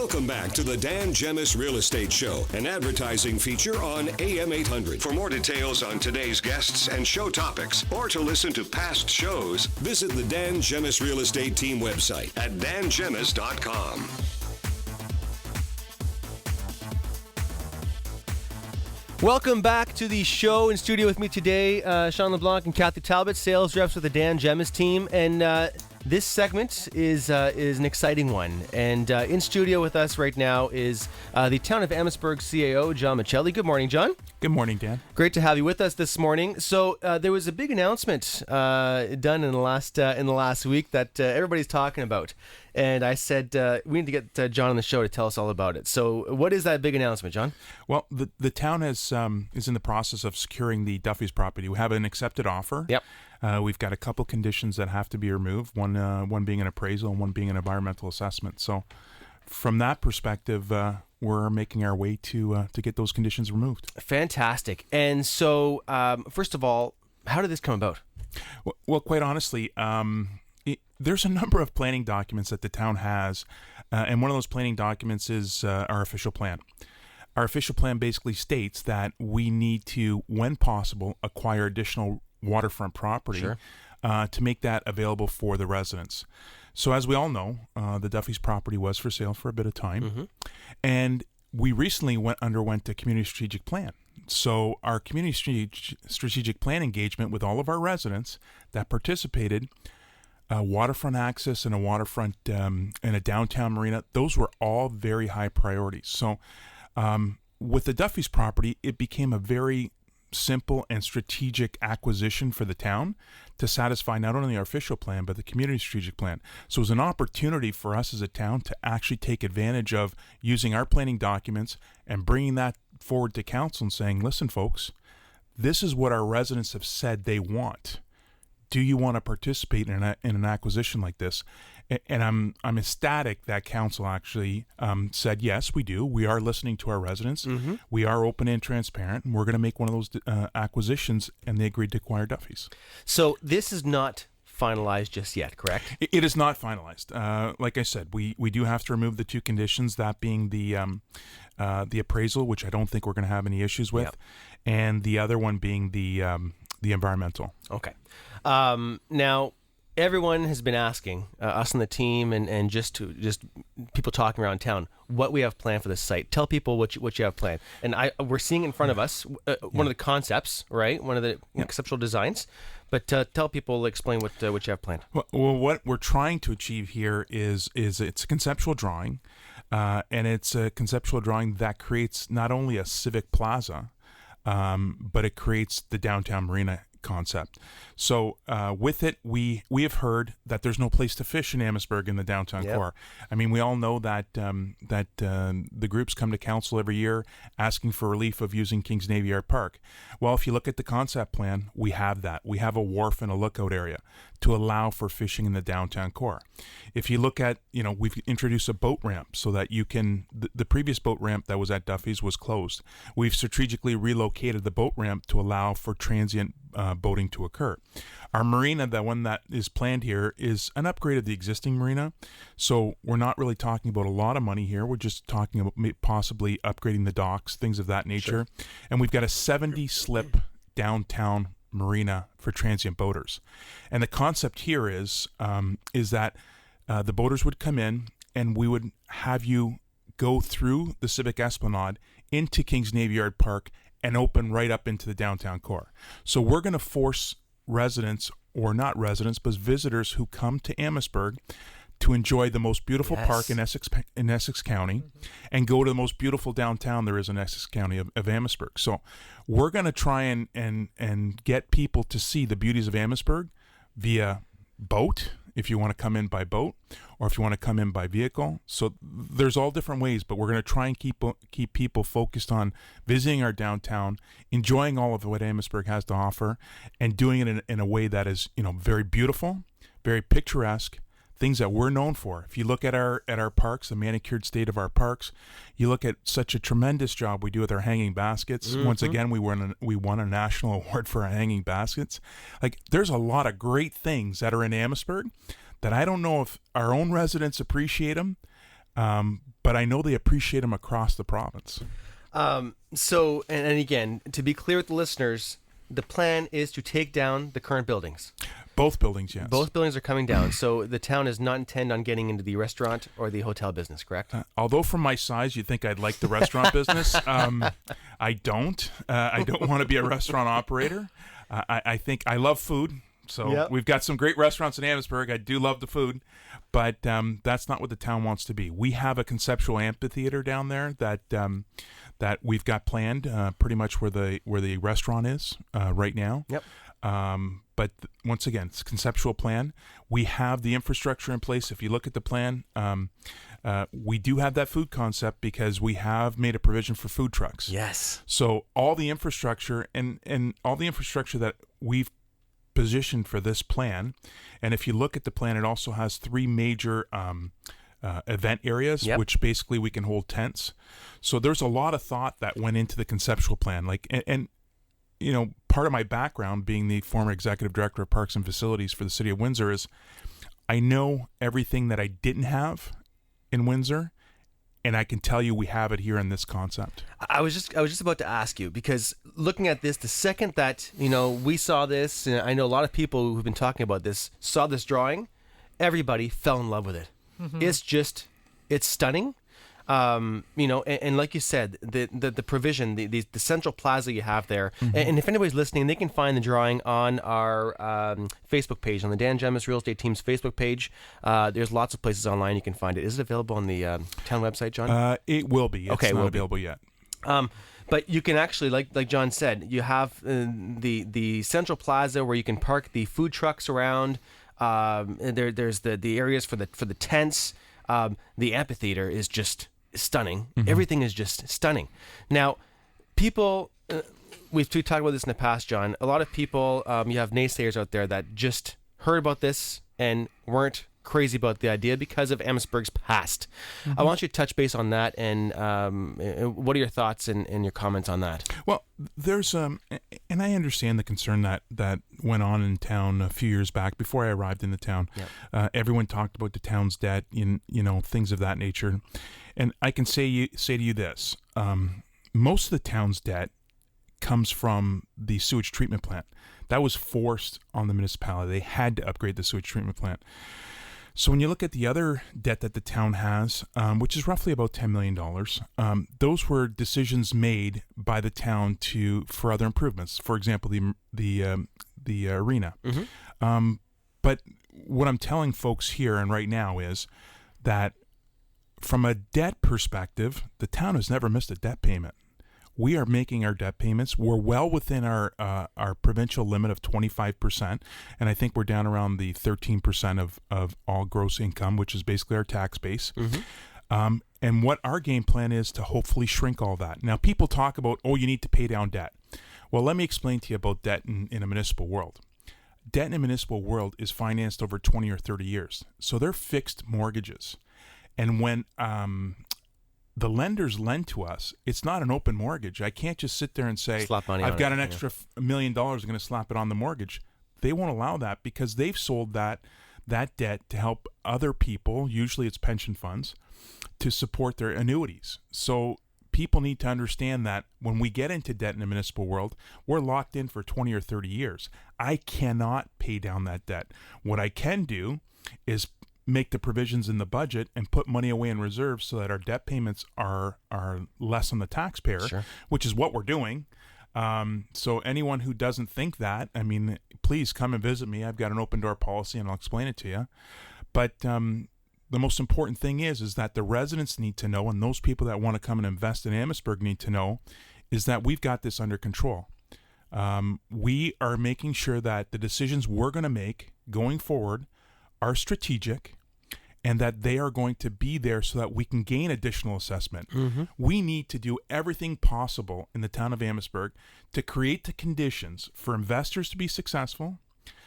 Welcome back to the Dan Gemus Real Estate Show, an advertising feature on AM 800. For more details on today's guests and show topics, or to listen to past shows, visit the Dan Gemus Real Estate Team website at dangemus.com. Welcome back to the show. In studio with me today, Sean LeBlanc and Kathy Talbot, sales reps with the Dan Gemus team. And this segment is an exciting one. And in studio with us right now is the Town of Amherstburg CAO, John Miceli. Good morning, John. Good morning, Dan. Great to have you with us this morning. So there was a big announcement done in the last week that everybody's talking about. And I said, we need to get John on the show to tell us all about it. So what is that big announcement, John? Well, the town is in the process of securing the Duffy's property. We have an accepted offer. Yep. We've got a couple conditions that have to be removed, one being an appraisal and one being an environmental assessment. So from that perspective, we're making our way to get those conditions removed. Fantastic. And so, first of all, how did this come about? Well, quite honestly, there's a number of planning documents that the town has, and one of those planning documents is our official plan. Our official plan basically states that we need to, when possible, acquire additional waterfront property to make that available for the residents. So as we all know, the Duffy's property was for sale for a bit of time, and we recently underwent a community strategic plan. So our community strategic plan engagement with all of our residents that participated, waterfront access and a waterfront and a downtown marina, those were all very high priorities. So with the Duffy's property, it became a very simple and strategic acquisition for the town to satisfy not only our official plan, but the community strategic plan. So it was an opportunity for us as a town to actually take advantage of using our planning documents and bringing that forward to council and saying, listen, folks, this is what our residents have said they want. Do you want to participate in an acquisition like this? And I'm ecstatic that council actually said, yes, we do. We are listening to our residents. We are open and transparent, and we're going to make one of those acquisitions, and they agreed to acquire Duffy's. So this is not finalized just yet, correct? It is not finalized. Like I said, we do have to remove the two conditions, that being the appraisal, which I don't think we're going to have any issues with, and the other one being the environmental. Okay. Now, everyone has been asking us on the team and just people talking around town what we have planned for this site. Tell people what you have planned. And we're seeing in front of us one of the concepts, right? One of the conceptual designs. But tell people, explain what you have planned. Well, what we're trying to achieve here is it's a conceptual drawing, and it's a conceptual drawing that creates not only a civic plaza, but it creates the downtown marina concept. So with it, we have heard that there's no place to fish in Amherstburg in the downtown core. I mean, we all know that the groups come to council every year asking for relief of using Kings Navy Yard Park. Well, if you look at the concept plan, we have that. We have a wharf and a lookout area to allow for fishing in the downtown core. If you look at, we've introduced a boat ramp so that you can, the previous boat ramp that was at Duffy's was closed. We've strategically relocated the boat ramp to allow for transient boating to occur. Our marina, the one that is planned here, is an upgrade of the existing marina. So we're not really talking about a lot of money here. We're just talking about possibly upgrading the docks, things of that nature. Sure. And we've got a 70-slip downtown marina for transient boaters. And the concept here is that the boaters would come in and we would have you go through the Civic Esplanade into Kings Navy Yard Park and open right up into the downtown core. So we're going to force residents, or not residents, but visitors who come to Amherstburg to enjoy the most beautiful park in Essex County and go to the most beautiful downtown there is in Essex County of Amherstburg. So we're going to try and get people to see the beauties of Amherstburg via boat, if you want to come in by boat, or if you want to come in by vehicle. So there's all different ways, but we're going to try and keep people focused on visiting our downtown, enjoying all of what Amherstburg has to offer, and doing it in a way that is, very beautiful, very picturesque, things that we're known for. If you look at our parks, the manicured state of our parks, you look at such a tremendous job we do with our hanging baskets. Once again, we won a national award for our hanging baskets. Like, there's a lot of great things that are in Amherstburg that I don't know if our own residents appreciate them, but I know they appreciate them across the province. So, and again, to be clear with the listeners, the plan is to take down the current buildings. Both buildings, yes. Both buildings are coming down. So the town is not intend on getting into the restaurant or the hotel business, correct? Although from my size, you'd think I'd like the restaurant business. I don't. I don't want to be a restaurant operator. I think I love food. So we've got some great restaurants in Amherstburg. I do love the food, but that's not what the town wants to be. We have a conceptual amphitheater down there that we've got planned, pretty much where the restaurant is right now. Yep. But once again, it's a conceptual plan. We have the infrastructure in place. If you look at the plan, we do have that food concept because we have made a provision for food trucks. Yes. So all the infrastructure and all the infrastructure that we've positioned for this plan, and if you look at the plan, it also has 3 major event areas, which basically we can hold tents. So there's a lot of thought that went into the conceptual plan. Like, and you know, part of my background being the former executive director of Parks and Facilities for the City of Windsor is I know everything that I didn't have in Windsor, and I can tell you we have it here in this concept. I was just about to ask you, because looking at this, the second that, you know, we saw this, and I know a lot of people who've been talking about this, saw this drawing, everybody fell in love with it. Mm-hmm. It's stunning. You know, and like you said, the provision, the central plaza you have there, and if anybody's listening, they can find the drawing on our Facebook page, on the Dan Gemus Real Estate Team's Facebook page. There's lots of places online you can find it. Is it available on the town website, John? It will be. It's not available yet. But you can actually, like John said, you have the central plaza where you can park the food trucks around. There's the areas for the tents. The amphitheater is just stunning. Mm-hmm. Everything is just stunning. Now, people, we've talked about this in the past, John. A lot of people, you have naysayers out there that just heard about this and weren't crazy about the idea because of Amherstburg's past. Mm-hmm. I want you to touch base on that, and what are your thoughts and your comments on that? Well, there's and I understand the concern that went on in town a few years back before I arrived in the town. Yep. Everyone talked about the town's debt, you know, things of that nature, and I can say to you this: most of the town's debt comes from the sewage treatment plant. That was forced on the municipality. They had to upgrade the sewage treatment plant. So when you look at the other debt that the town has, which is roughly about $10 million, those were decisions made by the town for other improvements. For example, the arena. Mm-hmm. But what I'm telling folks here and right now is that from a debt perspective, the town has never missed a debt payment. We are making our debt payments. We're well within our provincial limit of 25%, and I think we're down around the 13% of all gross income, which is basically our tax base. Mm-hmm. And what our game plan is to hopefully shrink all that. Now, people talk about, you need to pay down debt. Well, let me explain to you about debt in a municipal world. Debt in a municipal world is financed over 20 or 30 years. So they're fixed mortgages. And when the lenders lend to us, it's not an open mortgage. I can't just sit there and say, I've got an extra $1 million, I'm going to slap it on the mortgage. They won't allow that because they've sold that debt to help other people, usually it's pension funds, to support their annuities. So people need to understand that when we get into debt in the municipal world, we're locked in for 20 or 30 years. I cannot pay down that debt. What I can do is make the provisions in the budget and put money away in reserves so that our debt payments are less on the taxpayer, sure, which is what we're doing. So anyone who doesn't think that, I mean, please come and visit me. I've got an open door policy and I'll explain it to you. But the most important thing is that the residents need to know, and those people that want to come and invest in Amherstburg need to know, is that we've got this under control. We are making sure that the decisions we're going to make going forward are strategic and that they are going to be there so that we can gain additional assessment. Mm-hmm. We need to do everything possible in the town of Amherstburg to create the conditions for investors to be successful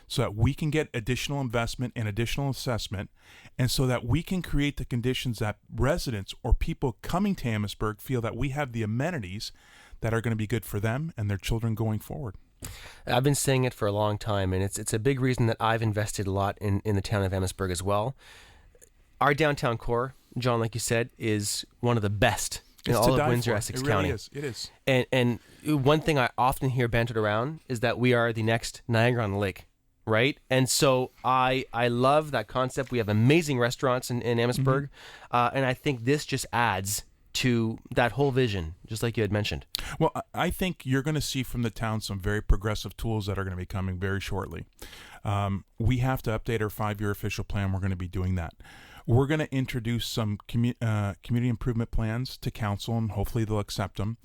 so that we can get additional investment and additional assessment, and so that we can create the conditions that residents or people coming to Amherstburg feel that we have the amenities that are going to be good for them and their children going forward. I've been saying it for a long time, and it's a big reason that I've invested a lot in the town of Amherstburg as well. Our downtown core John, like you said, is one of the best in all of Windsor, Essex County. Really is. It is. And one thing I often hear bantered around is that we are the next Niagara on the Lake, right? And so I love that concept. We have amazing restaurants in Amherstburg, and I think this just adds to that whole vision, just like you had mentioned. Well, I think you're going to see from the town some very progressive tools that are going to be coming very shortly. We have to update our 5-year official plan. We're going to be doing that. We're going to introduce some community improvement plans to council, and hopefully they'll accept them,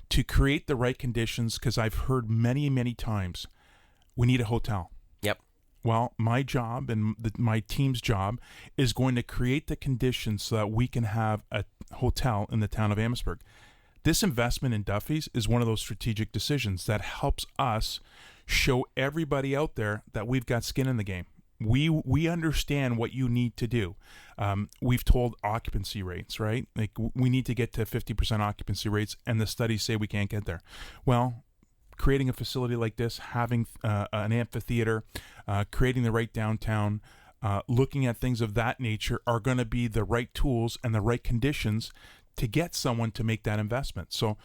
to create the right conditions, because I've heard many, many times, we need a hotel. Yep. Well, my job and my team's job is going to create the conditions so that we can have a hotel in the town of Amherstburg. This investment in Duffy's is one of those strategic decisions that helps us show everybody out there that we've got skin in the game. We understand what you need to do. We've told occupancy rates, right? Like we need to get to 50% occupancy rates, and the studies say we can't get there. Well, creating a facility like this, having an amphitheater, creating the right downtown, looking at things of that nature are going to be the right tools and the right conditions to get someone to make that investment. So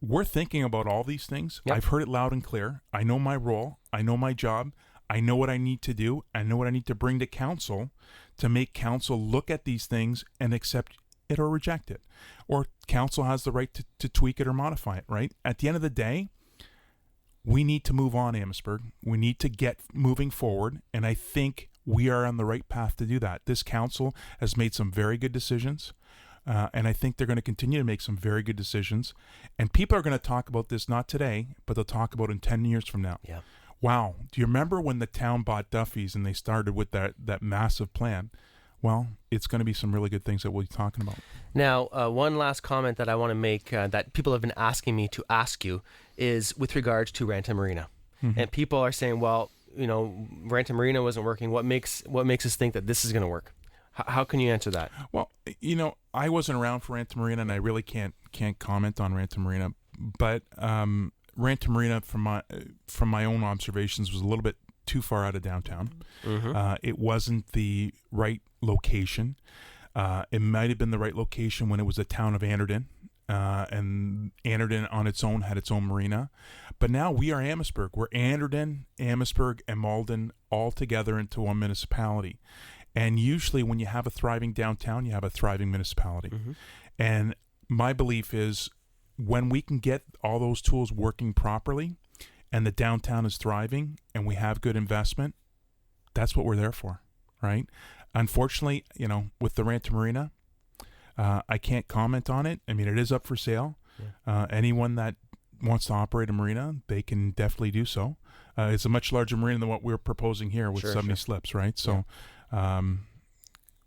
we're thinking about all these things. Yep. I've heard it loud and clear. I know my role. I know my job. I know what I need to do. I know what I need to bring to council to make council look at these things and accept it or reject it. Or council has the right to tweak it or modify it, right? At the end of the day, we need to move on, Amherstburg. We need to get moving forward, and I think we are on the right path to do that. This council has made some very good decisions, and I think they're going to continue to make some very good decisions. And people are going to talk about this not today, but they'll talk about it in 10 years from now. Yeah. Wow. Do you remember when the town bought Duffy's and they started with that massive plan? Well, it's going to be some really good things that we'll be talking about. Now, one last comment that I want to make that people have been asking me to ask you is with regards to Ranta Marina. And people are saying, well, Ranta Marina wasn't working. What makes us think that this is going to work? How can you answer that? Well, I wasn't around for Ranta Marina, and I really can't comment on Ranta Marina. But Ranta Marina, from my own observations, was a little bit too far out of downtown. It wasn't the right location. It might have been the right location when it was the town of Anderton, and Anderton on its own had its own marina. But now we are Amherstburg. We're Anderton, Amherstburg, and Malden all together into one municipality. And usually when you have a thriving downtown, you have a thriving municipality. And my belief is when we can get all those tools working properly and the downtown is thriving and we have good investment, that's what we're there for, right? Unfortunately, with the Ranta Marina, I can't comment on it. I mean, it is up for sale. Anyone that wants to operate a marina, they can definitely do so. It's a much larger marina than what we're proposing here with 70 slips, right? So one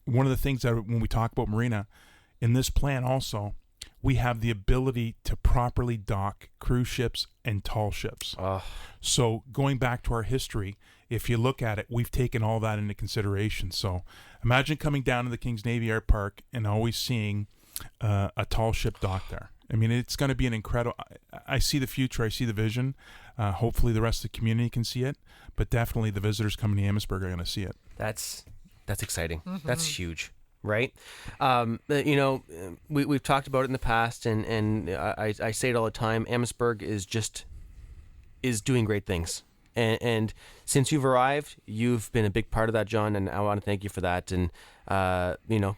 of the things that when we talk about marina, in this plan also, we have the ability to properly dock cruise ships and tall ships. So going back to our history, if you look at it, we've taken all that into consideration. So imagine coming down to the Kings Navy Yard Park and always seeing a tall ship dock there. I mean, it's going to be an incredible... I see the future. I see the vision. Hopefully the rest of the community can see it, but definitely the visitors coming to Amherstburg are going to see it. That's exciting. That's huge. Right? We've talked about it in the past, and I say it all the time. Amherstburg is doing great things. And since you've arrived, you've been a big part of that, John, and I want to thank you for that. And,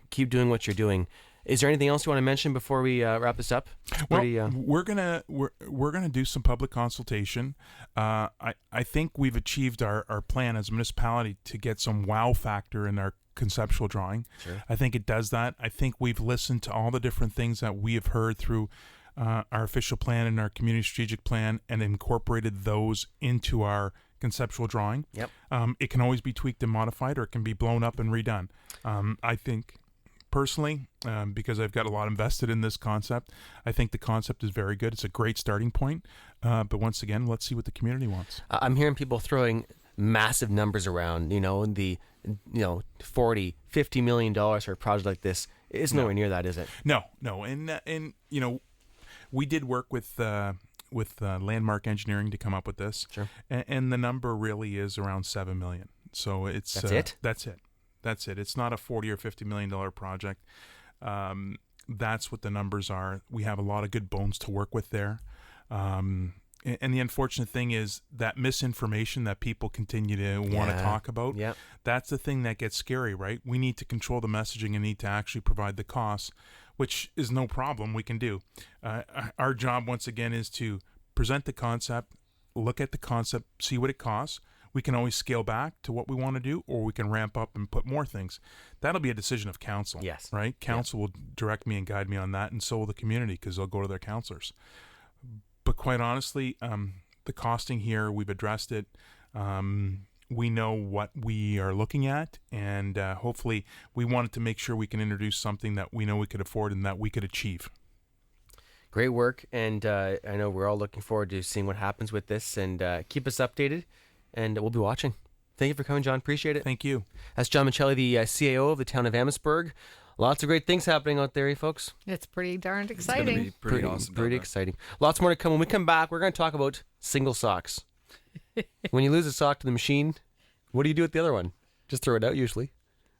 keep doing what you're doing. Is there anything else you want to mention before we wrap this up? Well, we're gonna do some public consultation. I think we've achieved our plan as a municipality to get some wow factor in our conceptual drawing. Sure. I think it does that. I think we've listened to all the different things that we have heard through our official plan and our community strategic plan and incorporated those into our conceptual drawing. Yep. It can always be tweaked and modified, or it can be blown up and redone. I think personally, because I've got a lot invested in this concept, I think the concept is very good. It's a great starting point. But once again, let's see what the community wants. I'm hearing people throwing massive numbers around, the $40-50 million for a project like this. It's nowhere near that, is it? No. And we did work with Landmark Engineering to come up with this. Sure. And the number really is around $7 million. So it's That's it? That's it. It's not a $40 or $50 million project. That's what the numbers are. We have a lot of good bones to work with there. And the unfortunate thing is that misinformation that people continue to want to talk about, that's the thing that gets scary, right? We need to control the messaging and need to actually provide the costs, which is no problem. We can do. Our job, once again, is to present the concept, look at the concept, see what it costs. We can always scale back to what we want to do, or we can ramp up and put more things. That'll be a decision of council, right? Council will direct me and guide me on that, and so will the community, because they'll go to their councilors. But quite honestly, the costing here, we've addressed it. We know what we are looking at, and hopefully we wanted to make sure we can introduce something that we know we could afford and that we could achieve. Great work, and I know we're all looking forward to seeing what happens with this, and keep us updated, and we'll be watching. Thank you for coming, John. Appreciate it. Thank you. That's John Miceli, the CAO of the Town of Amherstburg. Lots of great things happening out there, folks. It's pretty darned exciting. It's going to be pretty awesome. Pretty exciting. Lots more to come. When we come back, we're going to talk about single socks. When you lose a sock to the machine, what do you do with the other one? Just throw it out, usually.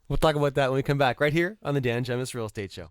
We'll talk about that when we come back, right here on the Dan Gemus Real Estate Show.